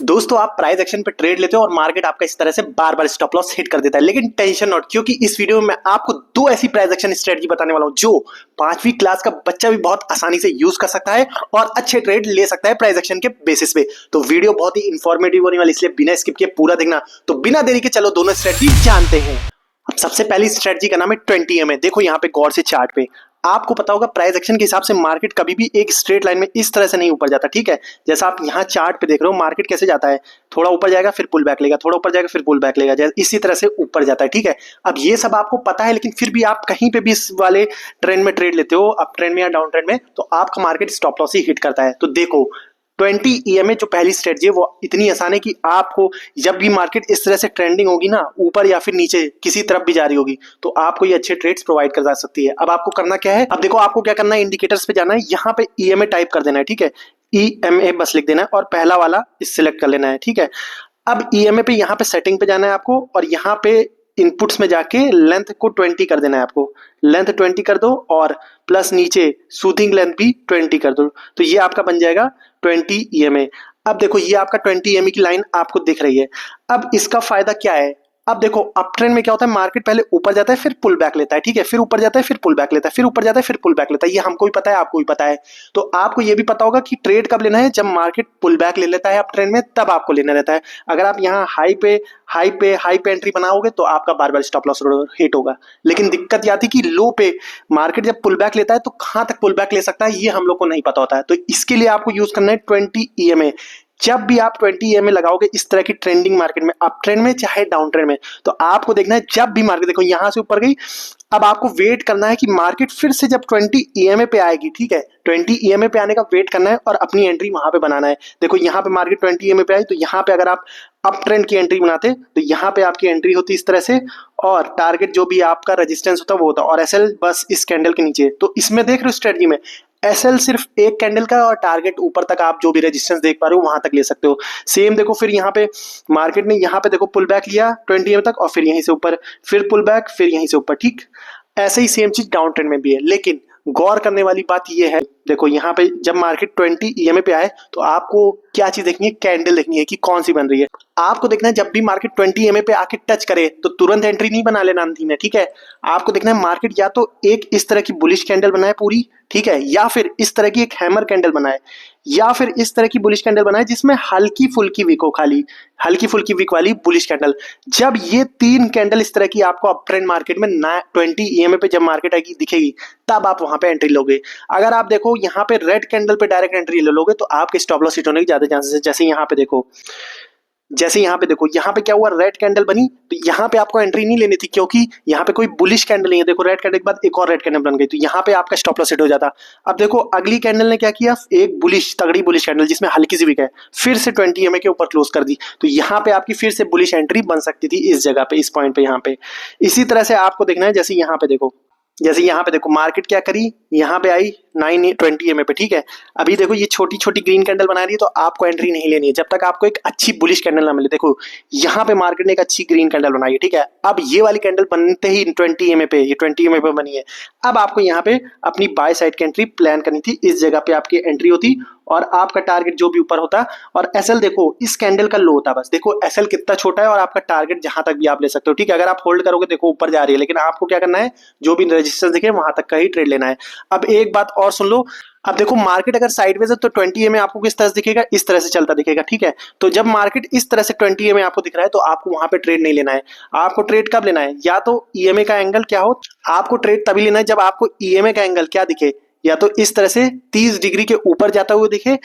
दोस्तों आप price action पे ट्रेड लेते हो और मार्केट आपका इस तरह से बार बार स्टॉप लॉस हिट कर देता है, लेकिन टेंशन नॉट, क्योंकि इस वीडियो में मैं आपको दो ऐसी प्राइस एक्शन स्ट्रेटजी बताने वाला हूं जो 5वीं क्लास का बच्चा भी बहुत आसानी से यूज कर सकता है और अच्छे ट्रेड ले सकता है प्राइस एक्शन के बेसिस पे। तो वीडियो बहुत ही इंफॉर्मेटिव होने वाली, इसलिए बिना स्किप किए पूरा देखना। तो बिना देरी के चलो दोनों स्ट्रेटजी जानते हैं। अब सबसे पहली स्ट्रेटजी का नाम है 20 देखो यहाँ पे गौर से चार्ट पे आपको पता होगा प्राइस एक्शन के हिसाब से मार्केट कभी भी एक स्ट्रेट लाइन में इस तरह से नहीं ऊपर जाता। ठीक है, जैसा आप यहाँ चार्ट पे देख रहे हो मार्केट कैसे जाता है, थोड़ा ऊपर जाएगा फिर पुल बैक लेगा, थोड़ा ऊपर जाएगा फिर पुल बैक लेगा, इसी तरह से ऊपर जाता है। ठीक है, अब ये सब आपको पता है, लेकिन फिर भी आप कहीं पे भी इस वाले ट्रेंड में ट्रेड लेते हो, अप ट्रेंड में या डाउन ट्रेंड में, तो आपका मार्केट स्टॉप लॉस ही हिट करता है। तो देखो 20 EMA जो पहली स्ट्रेटजी है वो इतनी आसान है कि आपको जब भी मार्केट इस तरह से ट्रेंडिंग होगी ना, ऊपर या फिर नीचे किसी तरफ भी जा रही होगी, तो आपको ये अच्छे ट्रेड्स प्रोवाइड कर सकती है। अब आपको करना क्या है, अब देखो आपको क्या करना है, इंडिकेटर्स पे जाना है, यहाँ पे EMA टाइप कर देना है। ठीक है, EMA बस लिख देना है और पहला वाला सिलेक्ट कर लेना है। ठीक है, अब EMA पे यहाँ पे सेटिंग पे जाना है आपको और यहाँ पे इनपुट्स में जाके लेंथ को 20 कर देना है। आपको लेंथ 20 कर दो और प्लस नीचे सूथिंग लेंथ भी 20 कर दो, तो ये आपका बन जाएगा 20 EMA। अब देखो ये आपका 20 EMA की लाइन आपको दिख रही है। अब इसका फायदा क्या है, अब देखो अप ट्रेंड में क्या होता है, मार्केट पहले ऊपर जाता है फिर पुल बैक लेता है। ठीक है, फिर ऊपर जाता है फिर पुल बैक लेता है, फिर ऊपर जाता है फिर पुल बैक लेता है, ये हमको भी पता है, आपको भी पता है। तो आपको ये भी पता होगा कि ट्रेड कब लेना है, जब मार्केट पुल बैक ले लेता है अप ट्रेंड में, तब आपको लेना रहता है। अगर आप यहाँ हाई पे एंट्री बनाओगे तो आपका बार बार स्टॉप लॉस हिट होगा, लेकिन दिक्कत ये आती है कि लो पे मार्केट जब पुल बैक लेता है तो कहां तक पुल बैक ले सकता है ये हम लोग को नहीं पता होता है। तो इसके लिए आपको यूज करना है 20 EMA। जब भी आप 20 EMA लगाओगे इस तरह की ट्रेंडिंग मार्केट में, अप ट्रेंड में चाहे डाउन ट्रेंड में, तो आपको देखना है जब भी मार्केट देखो यहां से ऊपर गई, अब आपको वेट करना है कि मार्केट फिर से जब 20 EMA पे आएगी। ठीक है, 20 EMA पे आने का वेट करना है और अपनी एंट्री वहां पे बनाना है। देखो यहाँ पे मार्केट 20 EMA पे आई, तो यहाँ पे अगर आप अप ट्रेंड की एंट्री बनाते तो यहाँ पे आपकी एंट्री होती इस तरह से, और टारगेट जो भी आपका रेजिस्टेंस होता वो होता, और SL बस इस कैंडल के नीचे। तो इसमें देख रहे हो स्ट्रेटजी में SL सिर्फ एक कैंडल का और टारगेट ऊपर तक आप जो भी रेजिस्टेंस देख पा रहे हो वहां तक ले सकते हो। सेम देखो फिर यहाँ पे मार्केट ने यहाँ पे देखो पुल बैक लिया 20 EMA तक और फिर यहीं से ऊपर, फिर पुल बैक, फिर यहीं से ऊपर। ठीक, ऐसे ही सेम चीज डाउन ट्रेंड में भी है, लेकिन गौर करने वाली बात यह है, देखो यहाँ पे जब मार्केट 20 EMA पे आए तो आपको क्या चीज देखनी है, कैंडल देखनी है कि कौन सी बन रही है। आपको देखना है जब भी मार्केट 20 EMA पे आके टच करे तो तुरंत एंट्री नहीं बना लेना अंतिम में। ठीक है, आपको देखना है मार्केट या तो एक इस तरह की बुलिश कैंडल बनाए पूरी, ठीक है, या फिर इस तरह की एक हैमर कैंडल बनाए, या फिर इस तरह की बुलिश कैंडल बनाए जिसमें हल्की फुल्की विक हो, खाली हल्की फुल्की विक वाली बुलिश कैंडल। जब ये तीन कैंडल इस तरह की आपको अप ट्रेंड मार्केट में 20 EMA पे जब मार्केट आएगी दिखेगी, तब आप वहां पे एंट्री लोगे। अगर आप देखो यहाँ पे रेड कैंडल पे डायरेक्ट एंट्री ले लोगे तो आपके स्टॉप लॉस हिट होने की ज्यादा चांसेस है। जैसे यहाँ पे देखो, यहाँ पे क्या हुआ, रेड कैंडल बनी, तो यहाँ पे आपको एंट्री नहीं लेनी थी क्योंकि यहाँ पे कोई बुलिश कैंडल नहीं है। देखो रेड कैंडल के बाद एक और रेड कैंडल बन गई, तो यहाँ पे आपका स्टॉप लॉस हिट हो जाता। अब देखो अगली कैंडल ने क्या किया, एक बुलिश तगड़ी बुलिश कैंडल जिसमें हल्की सी विक है, फिर से 20 EMA के ऊपर क्लोज कर दी, तो यहाँ पे आपकी फिर से बुलिश एंट्री बन सकती थी इस जगह पे, इस पॉइंट पे, यहाँ पे। इसी तरह से आपको देखना है, जैसे यहाँ पे देखो मार्केट क्या करी, यहाँ पे आई 20 EMA पे। ठीक है, अभी देखो ये छोटी छोटी ग्रीन कैंडल बना रही है, तो आपको एंट्री नहीं लेनी है जब तक आपको एक अच्छी बुलिश कैंडल ना मिले। देखो यहाँ पे मार्केट ने एक अच्छी ग्रीन कैंडल बनाई है। ठीक है, अब ये वाली कैंडल बनते ही 20 EMA पे, ये 20 EMA पे बनी है। अब आपको यहाँ पे अपनी बाय साइड की एंट्री प्लान करनी थी, इस जगह पे आपकी एंट्री होती और आपका टारगेट जो भी ऊपर होता, और SL देखो इस कैंडल का लो होता। बस देखो SL कितना छोटा है और आपका टारगेट जहां तक भी आप ले सकते हो। ठीक है, अगर आप होल्ड करोगे देखो ऊपर जा रही है, लेकिन आपको क्या करना है, जो भी रेजिस्टेंस दिखे वहां तक का ही ट्रेड लेना है। अब एक बात और सुन लो, अब देखो मार्केट अगर साइडवेज है तो 20 EMA आपको किस तरह से दिखेगा, इस तरह से चलता दिखेगा। ठीक है, तो जब मार्केट इस तरह से 20 EMA आपको दिख रहा है तो आपको वहां पे ट्रेड नहीं लेना है। आपको ट्रेड कब लेना है, या तो EMA का एंगल क्या हो, आपको ट्रेड तभी लेना है जब आपको EMA का एंगल क्या दिखे, या तो इस तरह से 30 डिग्री के ऊपर जाता हुआ दिखे,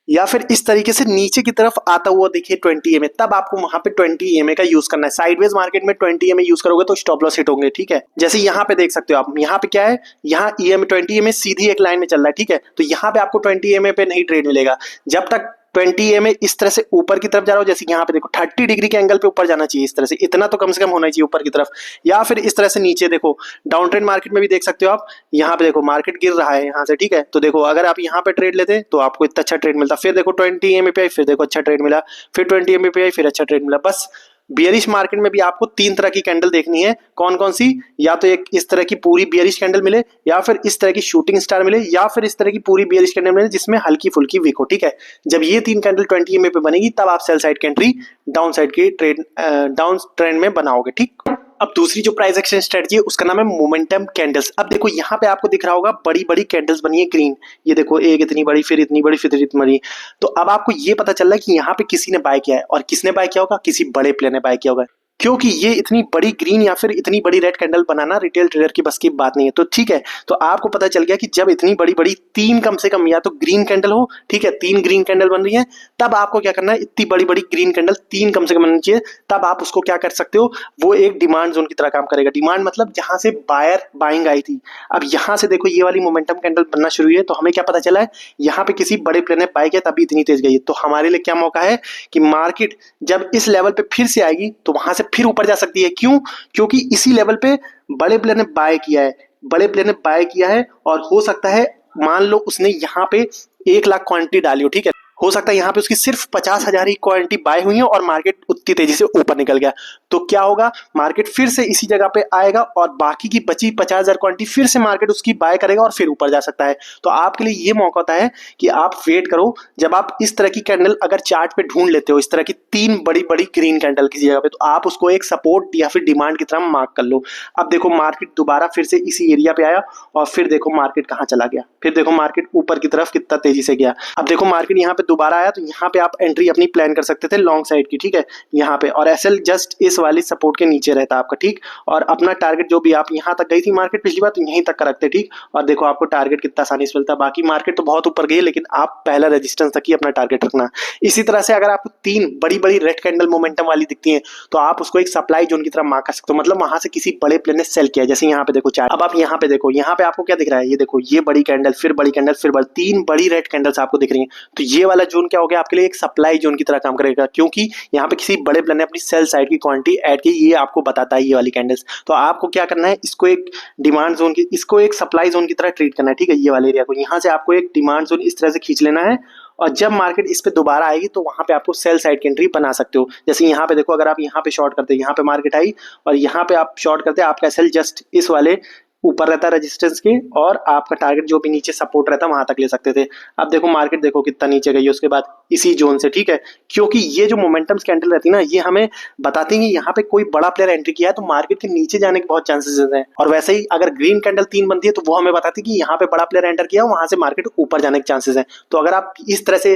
या फिर इस तरीके से नीचे की तरफ आता हुआ दिखे 20 EMA, तब आपको वहां पे 20 EMA का यूज करना है। साइडवेज मार्केट में 20 EMA यूज करोगे तो स्टॉप लॉस हिट होंगे। ठीक है, जैसे यहाँ पे देख सकते हो आप, यहाँ पे क्या है, यहाँ EMA 20 EMA सीधी एक लाइन में चल रहा है। ठीक है, तो यहाँ पे आपको 20 EMA पे नहीं ट्रेड मिलेगा जब तक 20 EMA इस तरह से ऊपर की तरफ जा रहा हो। जैसे यहाँ पे देखो 30 डिग्री के एंगल पे ऊपर जाना चाहिए, इस तरह से, इतना तो कम से कम होना चाहिए ऊपर की तरफ, या फिर इस तरह से नीचे। देखो डाउन ट्रेंड मार्केट में भी देख सकते हो आप, यहाँ पे देखो मार्केट गिर रहा है यहाँ से। ठीक है, तो देखो अगर आप यहाँ पे ट्रेड लेते तो आपको इतना अच्छा ट्रेड मिलता, फिर देखो 20 EMA पे आई, फिर देखो अच्छा ट्रेड मिला, फिर 20 EMA पे आई, फिर अच्छा ट्रेड मिला। बस बियरिश मार्केट में भी आपको 3 तरह की कैंडल देखनी है। कौन कौन सी? या तो एक इस तरह की पूरी बियरिश कैंडल मिले, या फिर इस तरह की शूटिंग स्टार मिले, या फिर इस तरह की पूरी बियरिश कैंडल मिले जिसमें हल्की फुल्की वीक हो। ठीक है, जब ये 3 कैंडल 20 EMA पे बनेगी तब आप सेल साइड की एंट्री डाउन साइड की डाउन ट्रेंड में बनाओगे। ठीक, अब दूसरी जो प्राइस एक्शन स्ट्रेटजी है उसका नाम है मोमेंटम कैंडल्स। अब देखो यहाँ पे आपको दिख रहा होगा बड़ी बड़ी कैंडल्स बनी है ग्रीन, ये देखो एक इतनी बड़ी, फिर इतनी बड़ी, फिर इतनी बड़ी। तो अब आपको ये पता चल रहा है कि यहाँ पे किसी ने बाय किया है, और किसने बाय किया होगा? किसी बड़े प्लेयर ने बाय किया होगा, क्योंकि ये इतनी बड़ी ग्रीन या फिर इतनी बड़ी रेड कैंडल बनाना रिटेल ट्रेडर की बस की बात नहीं है। तो ठीक है, तो आपको पता चल गया कि जब इतनी बड़ी बड़ी 3 कम से कम या तो ग्रीन कैंडल हो, ठीक है, 3 ग्रीन कैंडल बन रही है, तब आपको क्या करना है, इतनी बड़ी बड़ी ग्रीन कैंडल 3 कम से कम बननी चाहिए, तब आप उसको क्या कर सकते हो, वो एक डिमांड जोन की तरह काम करेगा। डिमांड मतलब जहां से बायर बाइंग आई थी। अब यहां से देखो ये वाली मोमेंटम कैंडल बनना शुरू हुई है, तो हमें क्या पता चला है, यहाँ पे किसी बड़े प्लेयर ने बाय किया तभी इतनी तेज गई है। तो हमारे लिए क्या मौका है कि मार्केट जब इस लेवल पे फिर से आएगी तो वहां से फिर ऊपर जा सकती है। क्यों? क्योंकि इसी लेवल पे बड़े प्लेयर ने बाय किया है, बड़े प्लेयर ने बाय किया है, और हो सकता है मान लो उसने यहाँ पे 1 लाख क्वांटिटी डाली हो, ठीक है, हो सकता है यहाँ पे उसकी सिर्फ 50,000 ही क्वांटिटी बाय हुई है और मार्केट उतनी तेजी से ऊपर निकल गया। तो क्या होगा, मार्केट फिर से इसी जगह पे आएगा और बाकी की बची 50,000 क्वांटिटी फिर से मार्केट उसकी बाय करेगा और फिर ऊपर जा सकता है। तो आपके लिए ये मौका होता है कि आप वेट करो, जब आप इस तरह की कैंडल अगर चार्ट पे ढूंढ लेते हो, इस तरह की 3 बड़ी बड़ी ग्रीन कैंडल किसी जगह पे, तो आप उसको एक सपोर्ट या फिर डिमांड की तरह मार्क कर लो। अब देखो मार्केट दोबारा फिर से इसी एरिया पे आया, और फिर देखो मार्केट कहाँ चला गया, फिर देखो मार्केट ऊपर की तरफ कितना तेजी से गया। अब देखो मार्केट यहाँ पे दोबारा आया, तो यहाँ पे आप एंट्री अपनी प्लान कर सकते थे लॉन्ग साइड की, ठीक है, यहाँ पे, और एसएल जस्ट इस वाली सपोर्ट के नीचे रहता आपका, ठीक, और अपना टारगेट जो भी आप यहाँ तक गई थी मार्केट पिछली बार, तो यहीं तक का रखते, ठीक, और देखो आपको टारगेट कितना आसानी से मिलता है। बाकी मार्केट तो बहुत ऊपर गई, लेकिन आप पहला रेजिस्टेंस तक ही अपना टारगेट रखना। इसी तरह से अगर आपको 3 बड़ी बड़ी रेड कैंडल मोमेंटम वाली दिखती है, तो आप उसको एक सप्लाई जोन की तरह मार्क कर सकते हो, मतलब वहां से किसी बड़े प्लेयर ने सेल किया। जैसे यहाँ पे देखो चार्ट, अब आप यहाँ पे देखो, यहाँ पे आपको क्या दिख रहा है, ये देखो ये बड़ी कैंडल, फिर बड़ी कैंडल, फिर बड़ी, 3 बड़ी रेड कैंडल्स आपको दिख रही है। तो ये वाला जोन क्या हो गया आपके लिए, एक सप्लाई जोन की तरह काम करेगा, क्योंकि यहाँ पे किसी बड़े प्लेयर ने अपनी सेल साइड की क्वांटिटी ऐड की, ये आपको बताता है ये वाली कैंडल्स। तो आपको क्या करना है, इसको एक डिमांड जोन की, इसको एक सप्लाई जोन की तरह ट्रीट करना है, ठीक है, ये वाले एरिया को, यहाँ से आपको एक डिमांड जोन इस तरह से खींच लेना है, और जब मार्केट इस पे दोबारा आएगी तो वहां पे आपको सेल साइड की एंट्री बना सकते हो। जैसे यहाँ पे देखो, अगर आप यहाँ पे शॉर्ट करते, यहाँ पे मार्केट आई और यहाँ पे आप शॉर्ट करते, आपका सेल जस्ट इस वाले ऊपर रहता है रेजिस्टेंस के, और आपका टारगेट जो भी नीचे सपोर्ट रहता है वहां तक ले सकते थे। अब देखो मार्केट देखो कितना नीचे गई है उसके बाद इसी जोन से, ठीक है, क्योंकि ये जो मोमेंटम्स कैंडल रहती है ना, ये हमें बताती है कि यहाँ पे कोई बड़ा प्लेयर एंट्री किया है, तो मार्केट के नीचे जाने के बहुत चांसेस हैं। और वैसे ही अगर ग्रीन कैंडल 3 बनती है, तो वो हमें बताती है कि यहाँ पे बड़ा प्लेयर एंटर किया, वहां से मार्केट ऊपर जाने के चांसेस हैं। तो अगर आप इस तरह से,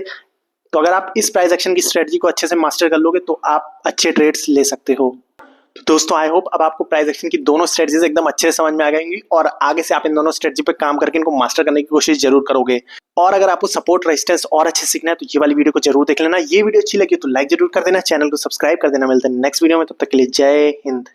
तो अगर आप इस प्राइस एक्शन की स्ट्रेटजी को अच्छे से मास्टर कर लोगे, तो आप अच्छे ट्रेड्स ले सकते हो। तो दोस्तों आई होप अब आपको प्राइस एक्शन की दोनों स्ट्रेटजीज एकदम अच्छे से समझ में आ गई, और आगे से आप इन दोनों स्ट्रेटजी पे काम करके इनको मास्टर करने की कोशिश जरूर करोगे। और अगर आपको सपोर्ट रेजिस्टेंस और अच्छे सीखना है, तो ये वाली वीडियो को जरूर देख लेना। ये वीडियो अच्छी लगी तो लाइक जरूर कर देना, चैनल को सब्सक्राइब कर देना। मिलते हैं नेक्स्ट वीडियो में, तब तक के लिए जय हिंद।